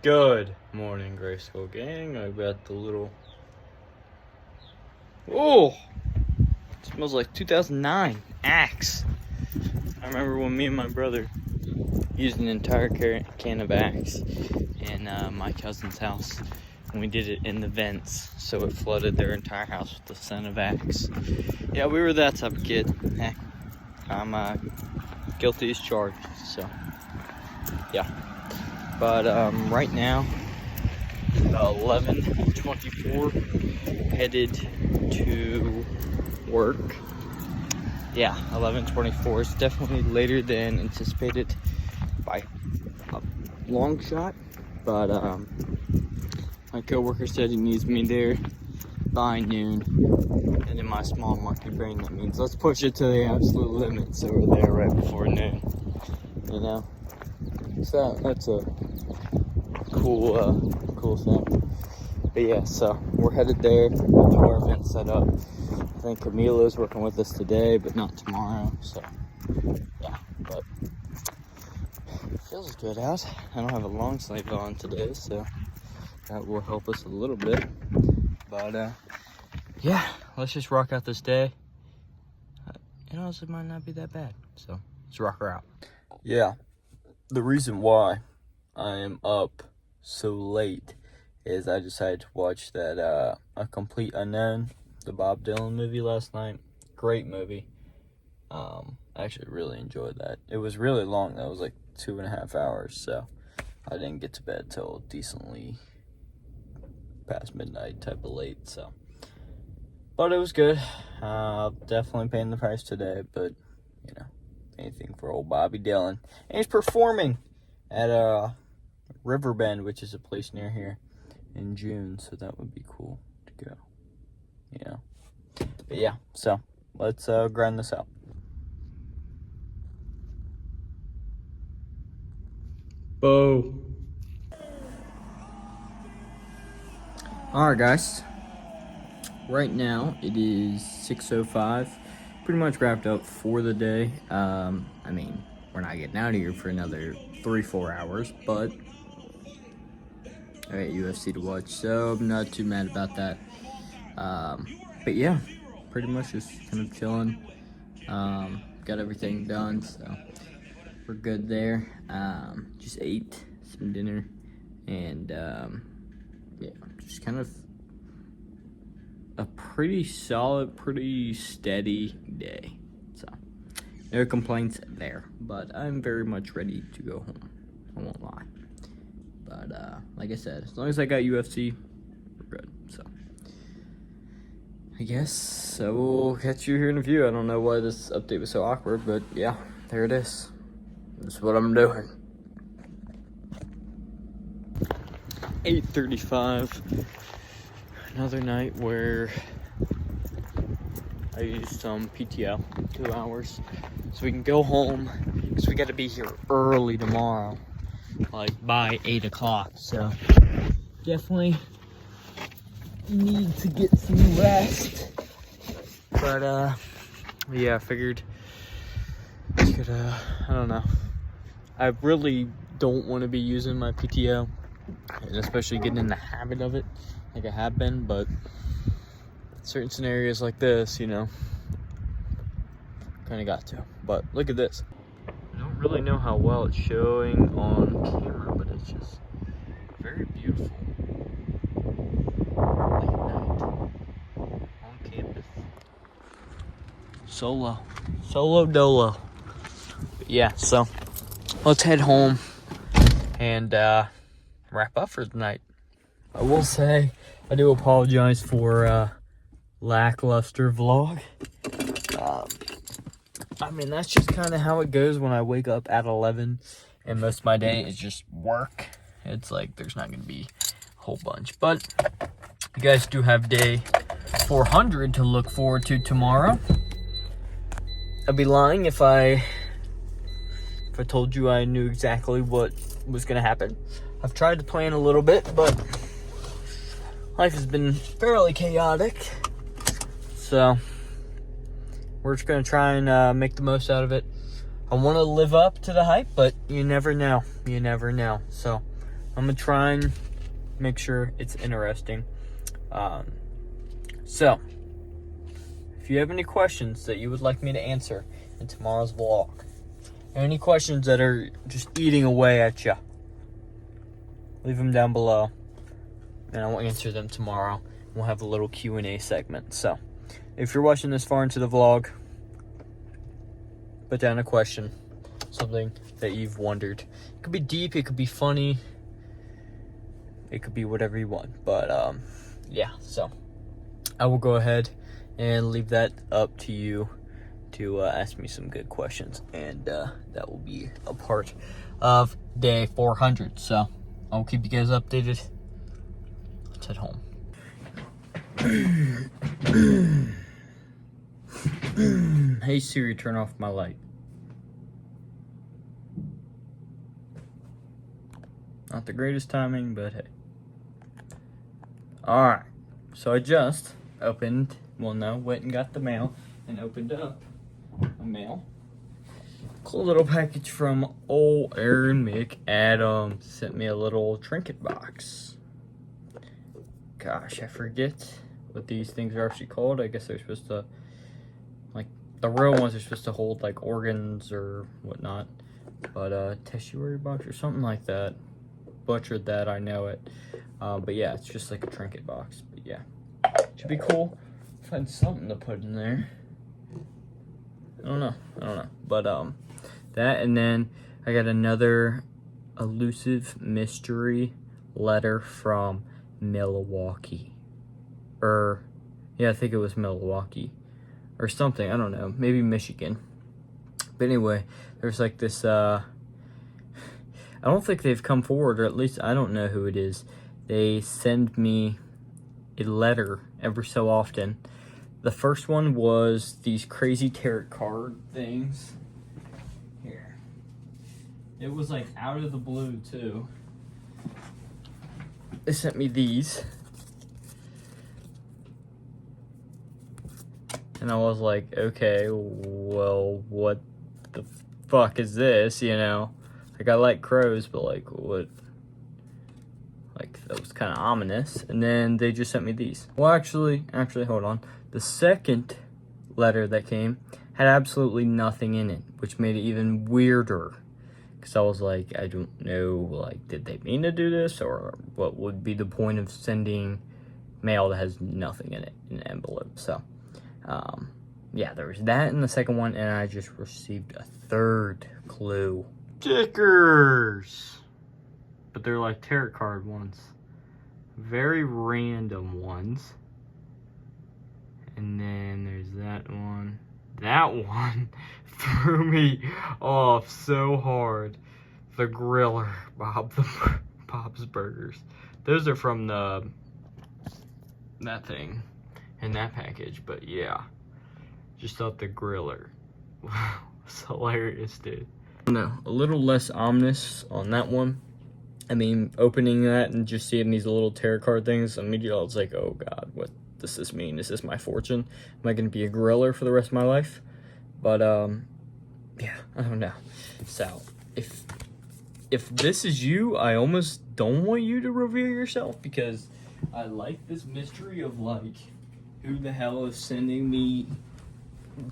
Good morning, Grayskull gang. I got the little... Oh! It smells like 2009 Axe. I remember when me and my brother used an entire can of Axe in my cousin's house. And we did it in the vents, so it flooded their entire house with the scent of Axe. Yeah, we were that type of kid. Heck, I'm guilty as charged, so yeah. But right now, 11:24, headed to work. Yeah, 11:24 is definitely later than anticipated by a long shot. But my coworker said he needs me there by noon. And in my small monkey brain, that means let's push it to the absolute limit so we're there right before noon. You know? So that's a cool thing. But yeah, so we're headed there. Got the our event set up. I think Camila's working with us today, but not tomorrow. So yeah, but it feels good out. I don't have a long sleeve on today, so that will help us a little bit. But yeah, let's just rock out this day. It honestly might not be that bad, so let's rock her out. Yeah, the reason why I am up so late is I decided to watch that A Complete Unknown, the Bob Dylan movie last night. Great movie. I actually really enjoyed that. It was really long. That was like 2.5 hours, so I didn't get to bed till decently past midnight, type of late. So, but it was good. Definitely paying the price today, but you know, anything for old Bobby Dylan. And he's performing at Riverbend, which is a place near here, in June, so that would be cool to go. Yeah. But yeah, so let's grind this out. Bo. Alright guys, right now it is 6:05. Pretty much wrapped up for the day. I mean, we're not getting out of here for another 3-4 hours, but I got UFC to watch, so I'm not too mad about that. But yeah, pretty much just kind of chilling. Got everything done, so we're good there. Just ate some dinner, and yeah, just kind of a pretty solid, pretty steady day. So no complaints there, but I'm very much ready to go home. I won't lie. But like I said, as long as I got UFC, we're good. So I guess I will catch you here in a few. I don't know why this update was so awkward, but yeah, there it is. That's what I'm doing. 8:35. Another night where I used some PTO, 2 hours, so we can go home, because we got to be here early tomorrow, like by 8 o'clock. So definitely need to get some rest. But yeah, I figured I could, I don't know. I really don't want to be using my PTO, and especially getting in the habit of it like I have been, but certain scenarios like this, you know, kind of got to. But look at this. I don't really know how well it's showing on camera, but it's just very beautiful. Late night on campus. Solo dolo. But yeah, so let's head home and wrap up for the night. I will say, I do apologize for lackluster vlog. I mean, that's just kind of how it goes when I wake up at 11 and most of my day is just work. It's like there's not going to be a whole bunch. But you guys do have day 400 to look forward to tomorrow. I'd be lying if I told you I knew exactly what was going to happen. I've tried to plan a little bit, but life has been fairly chaotic. So we're just going to try and make the most out of it. I want to live up to the hype, but you never know. You never know. So I'm gonna try and make sure it's interesting. So, if you have any questions that you would like me to answer in tomorrow's vlog, any questions that are just eating away at you, leave them down below, and I will answer them tomorrow. We'll have a little Q&A segment. So, if you're watching this far into the vlog, put down a question, something that you've wondered. It could be deep, it could be funny, it could be whatever you want. But yeah, so I will go ahead and leave that up to you to ask me some good questions, and that will be a part of day 400. So I'll keep you guys updated. Let's head home. Hey Siri, turn off my light. Not the greatest timing, but hey. Alright, so I just went and got the mail and opened up a mail. Cool little package from old Aaron McAdams. Sent me a little trinket box. Gosh, I forget what these things are actually called. I guess they're supposed to, like, the real ones are supposed to hold, like, organs or whatnot. But, tesserae box or something like that. Butchered that, I know it. But yeah, it's just like a trinket box. But yeah, should be cool. Find something to put in there. I don't know. But that, and then I got another elusive mystery letter from Milwaukee. Yeah, I think it was Milwaukee or something. I don't know. Maybe Michigan. But anyway, there's like this. I don't think they've come forward, or at least I don't know who it is. They send me a letter every so often. The first one was these crazy tarot card things. Here. It was like out of the blue too. They sent me these. And I was like, okay, well, what the fuck is this, you know? Like, I like crows, but like, what? Like, that was kind of ominous. And then they just sent me these. Well, actually, hold on. The second letter that came had absolutely nothing in it, which made it even weirder. Because I was like, I don't know, like, did they mean to do this? Or what would be the point of sending mail that has nothing in it, in an envelope? So, yeah, there was that in the second one, and I just received a third clue. Stickers! But they're like tarot card ones. Very random ones. And then there's that one. That one threw me off so hard. The Griller, Bob's Burgers. Those are from that thing in that package, but yeah. Just thought the Griller was hilarious, dude. No, a little less ominous on that one. I mean, opening that and just seeing these little tarot card things, immediately I was like, oh God, what does this mean? Is this my fortune? Am I going to be a griller for the rest of my life? But, yeah, I don't know. So, if this is you, I almost don't want you to reveal yourself, because I like this mystery of, like, who the hell is sending me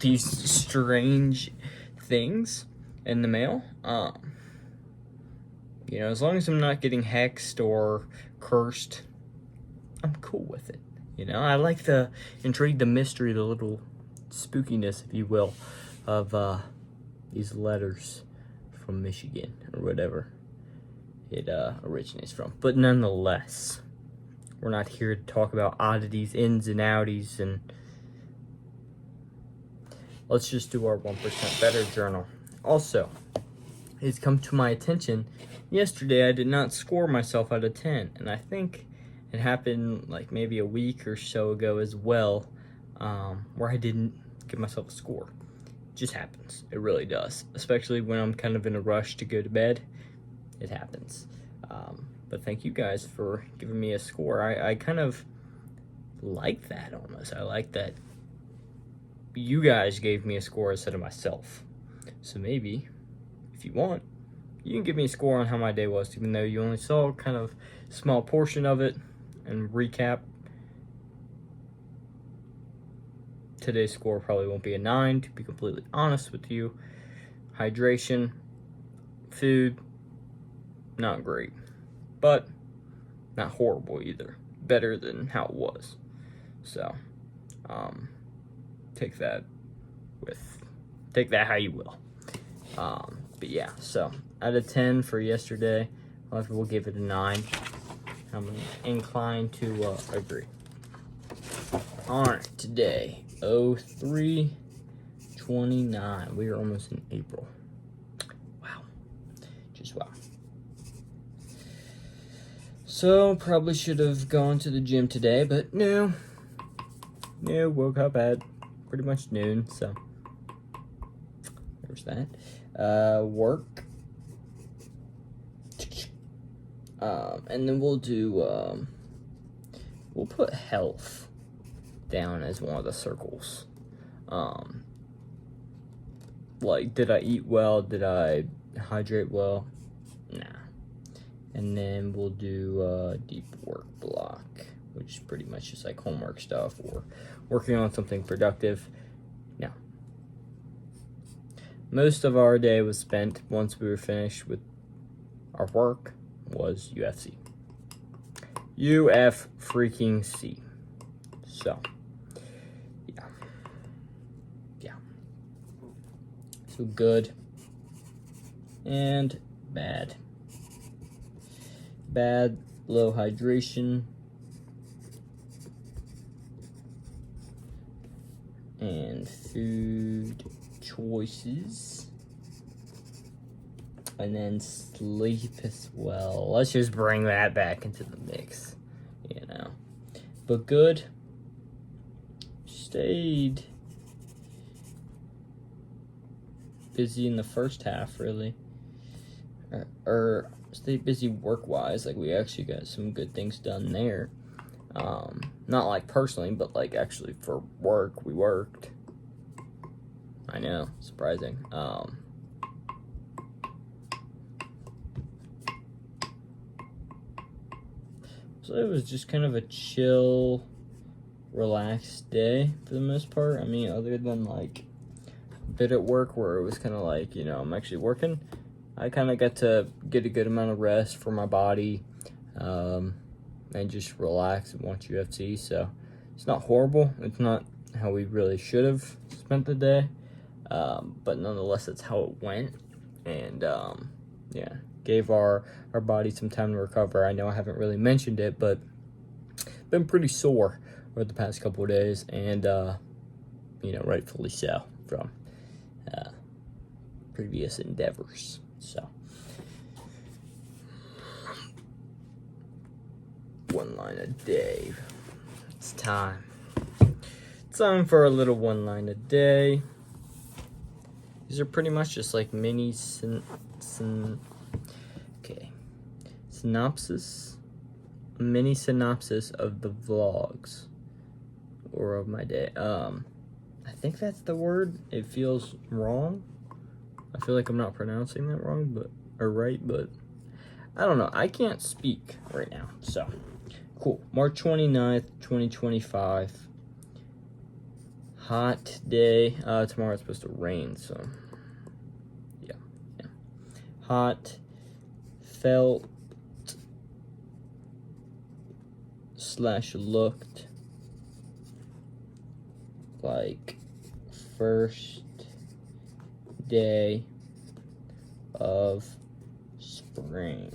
these strange things in the mail. You know, as long as I'm not getting hexed or cursed, I'm cool with it. You know, I like the intrigue, the mystery, the little spookiness, if you will, of these letters from Michigan or whatever it originates from. But nonetheless, we're not here to talk about oddities, ins and outies, and let's just do our 1% Better journal. Also, it's come to my attention, yesterday I did not score myself out of 10, and I think it happened like maybe a week or so ago as well, where I didn't give myself a score. It just happens. It really does. Especially when I'm kind of in a rush to go to bed. It happens. But thank you guys for giving me a score. I kind of like that almost. I like that you guys gave me a score instead of myself. So maybe, if you want, you can give me a score on how my day was, even though you only saw kind of a small portion of it. And recap, today's score probably won't be a 9, to be completely honest with you. Hydration, food, not great, but not horrible either. Better than how it was. So, take that how you will. But yeah, so out of 10 for yesterday, a lot of people give it a 9. I'm inclined to agree. Alright, today, 03/29. We are almost in April. Wow. Just wow. So, probably should have gone to the gym today, but no. No, woke up at pretty much noon, so there's that. Work. And then we'll do, we'll put health down as one of the circles. Like, did I eat well? Did I hydrate well? Nah. And then we'll do deep work block, which is pretty much just like homework stuff or working on something productive. Now, most of our day was spent, once we were finished with our work, was UFC. UF freaking C. So, yeah. So good and bad. Bad, low hydration, and food choices, and then sleep as well. Let's just bring that back into the mix, you know. But good. Stayed busy in the first half, really. Or stayed busy work-wise. Like, we actually got some good things done there. Not like personally, but like actually for work, we worked. I know, surprising. So it was just kind of a chill, relaxed day for the most part. I mean, other than like a bit at work where it was kind of like, you know, I'm actually working. I kind of got to get a good amount of rest for my body, and just relax and watch UFC. So it's not horrible. It's not how we really should have spent the day, but nonetheless, that's how it went. And yeah, gave our body some time to recover. I know I haven't really mentioned it, but been pretty sore over the past couple of days, and you know, rightfully so from previous endeavors. So, one line a day. It's time. Time for a little one line a day. These are pretty much just like mini synopsis. A mini synopsis of the vlogs or of my day. I think that's the word. It feels wrong. I feel like I'm not pronouncing that wrong, or right, but I don't know. I can't speak right now. So, cool. March 29th, 2025. Hot day. Tomorrow it's supposed to rain, so yeah. Hot. Felt / looked like first day of spring.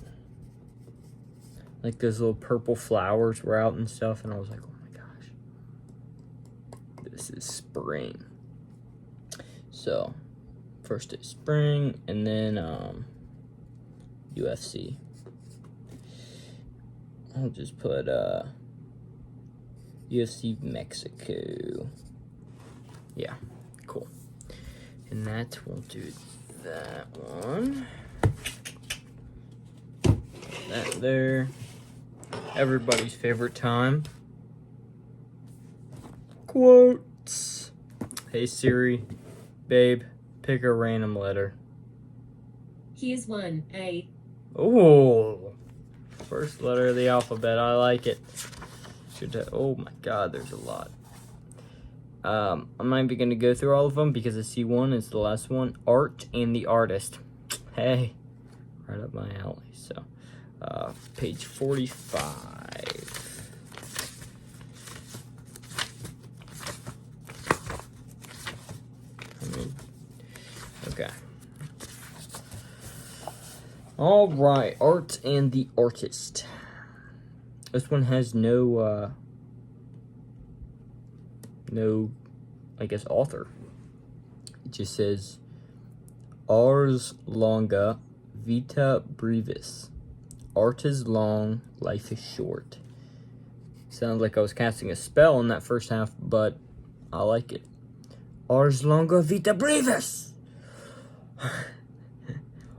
Like those little purple flowers were out and stuff, and I was like, oh my gosh, this is spring. So, first day of spring, and then UFC. I'll just put UFC Mexico. Yeah, cool. And that will do that one. That there. Everybody's favorite time. Quotes. Hey Siri, babe, pick a random letter. Here's one, A. Oh, first letter of the alphabet. I like it. Oh my God, there's a lot. I'm not even gonna go through all of them because I see one is the last one. Art and the Artist. Hey, right up my alley. So, page 45. Okay. All right, Art and the Artist. This one has no, I guess, author. It just says, Ars longa, vita brevis. Art is long, life is short. Sounds like I was casting a spell in that first half, but I like it. Ars longa, vita brevis.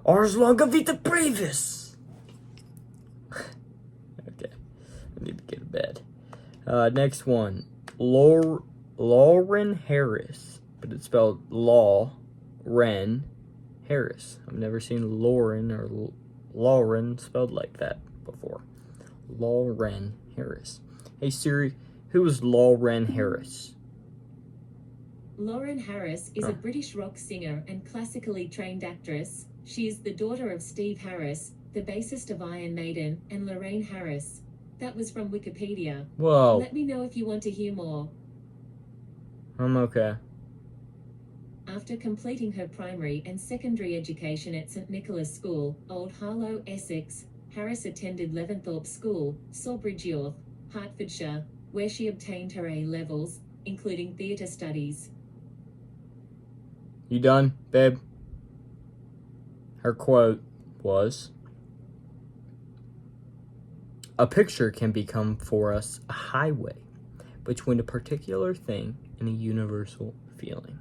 Ars longa, vita brevis. Okay, I need to get to bed. Next one, Lauren Harris, but it's spelled Law-Ren Harris. I've never seen Lauren or Lauren spelled like that before. Lauren Harris. Hey Siri, who is Lauren Harris? Lauren Harris is a British rock singer and classically trained actress. She is the daughter of Steve Harris, the bassist of Iron Maiden, and Lorraine Harris. That was from Wikipedia. Whoa. Let me know if you want to hear more. I'm okay. After completing her primary and secondary education at St Nicholas School, Old Harlow, Essex, Harris attended Leventhorpe School, Sawbridge York, Hertfordshire, where she obtained her A-levels, including theatre studies. You done, babe? Her quote was, "A picture can become for us a highway between a particular thing and a universal feeling."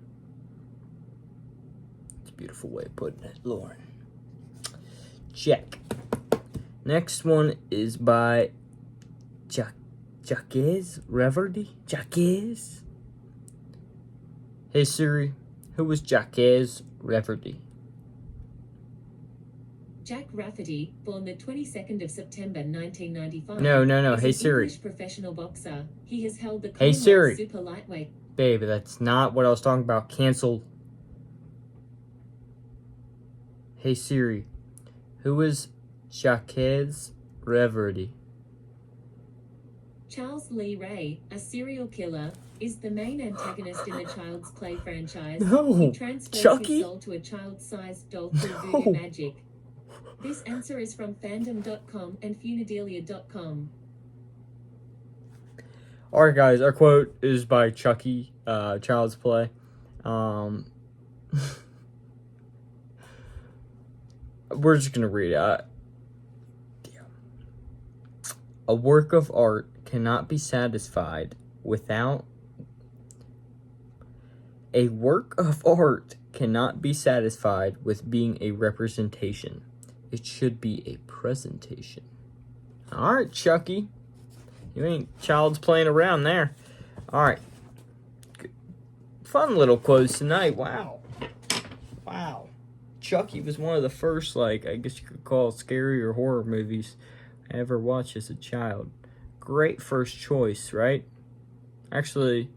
It's a beautiful way of putting it, Lauren. Check. Next one is by Jacques Reverdy. Jacques. Hey Siri, who was Jacques Reverdy? Jack Rafferty, born the 22nd of September 1995. No. Is Hey an Siri. English professional boxer. He has held the Hey, Commonwealth Siri. super lightweight. Babe, that's not what I was talking about. Cancel. Hey Siri, who is Jacques Reverdy? Charles Lee Ray, a serial killer, is the main antagonist in the Child's Play franchise. No, He transfers Chucky? his soul to a child-sized doll through voodoo magic. This answer is from fandom.com and funadelia.com. Alright guys, our quote is by Chucky, Child's Play. We're just gonna read it. A work of art cannot be satisfied without... A work of art cannot be satisfied with being a representation. It should be a presentation. Alright, Chucky. You ain't Child's playing around there. Alright. Fun little quotes tonight. Wow. Chucky was one of the first, I guess you could call scary or horror movies I ever watched as a child. Great first choice, right? Actually,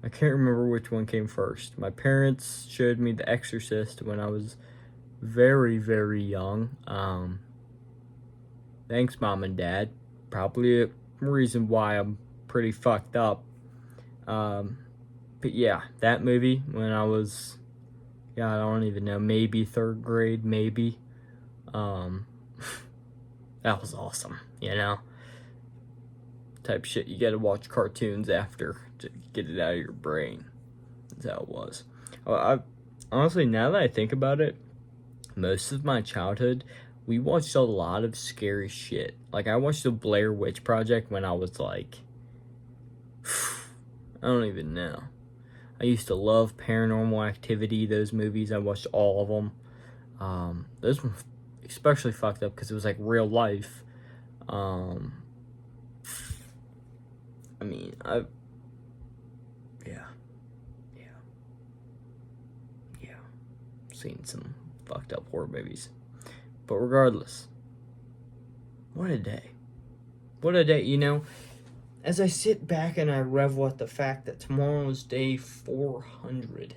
I can't remember which one came first. My parents showed me The Exorcist when I was very, very young. Thanks, Mom and Dad. Probably a reason why I'm pretty fucked up. But yeah, that movie when I was, I don't even know, maybe third grade, maybe. That was awesome, Type shit you gotta watch cartoons after to get it out of your brain. That's how it was. Honestly, now that I think about it, most of my childhood, we watched a lot of scary shit. I watched the Blair Witch Project when I was I don't even know. I used to love Paranormal Activity, those movies. I watched all of them. Those were especially fucked up because it was real life. Seen some fucked up horror movies. But regardless, what a day. What a day, you know? As I sit back and I revel at the fact that tomorrow is day 400,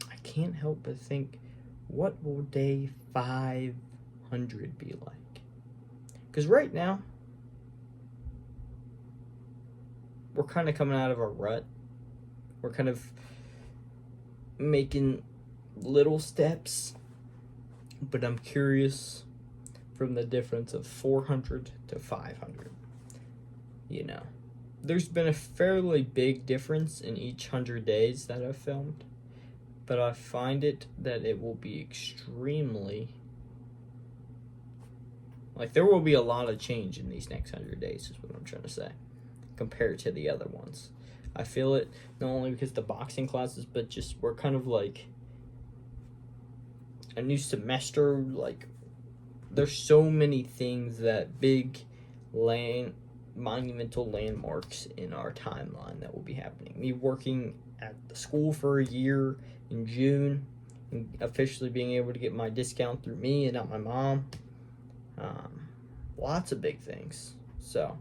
I can't help but think, what will day 500 be like? Because right now, we're kind of coming out of a rut. We're kind of making little steps, but I'm curious from the difference of 400 to 500. You know, there's been a fairly big difference in each 100 days that I've filmed, but I find it that it will be extremely, like, there will be a lot of change in these next 100 days, is what I'm trying to say, compared to the other ones. I feel it not only because the boxing classes, but just we're kind of like a new semester. Like, there's so many things that big monumental landmarks in our timeline that will be happening. Me working at the school for a year in June and officially being able to get my discount through me and not my mom. Lots of big things. So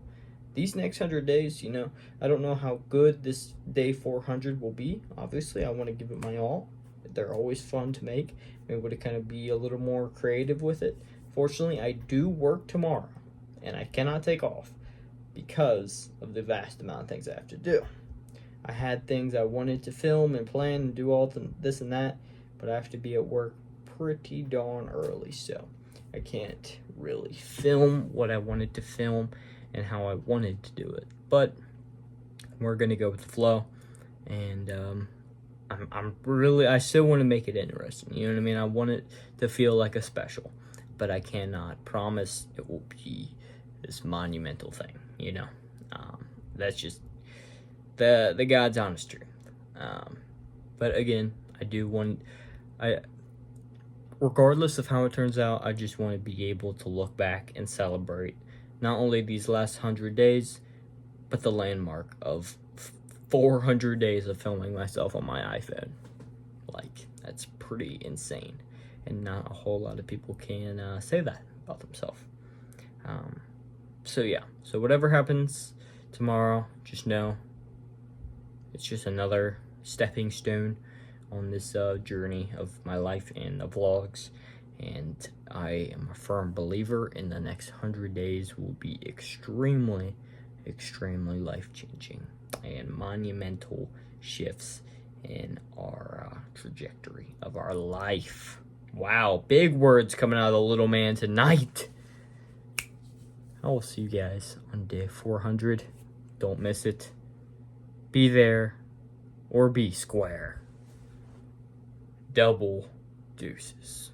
these next 100 days, you know, I don't know how good this day 400 will be. Obviously, I want to give it my all. They're always fun to make. Maybe to kind of be a little more creative with it. Fortunately, I do work tomorrow, and I cannot take off because of the vast amount of things I have to do. I had things I wanted to film and plan and do all this and that, but I have to be at work pretty darn early, so I can't really film what I wanted to film and how I wanted to do it. But we're gonna go with the flow, and I still want to make it interesting. You know what I mean? I want it to feel like a special, but I cannot promise it will be this monumental thing. You know, that's just the God's honest truth. But again, regardless of how it turns out, I just want to be able to look back and celebrate not only these last 100 days, but the landmark of 400 days of filming myself on my iPhone. Like, that's pretty insane. And not a whole lot of people can say that about themselves. So yeah, so whatever happens tomorrow, just know it's just another stepping stone on this journey of my life and the vlogs. And I am a firm believer in the next 100 days will be extremely, extremely life-changing and monumental shifts in our trajectory of our life. Wow, big words coming out of the little man tonight. I will see you guys on day 400. Don't miss it. Be there or be square. Double deuces.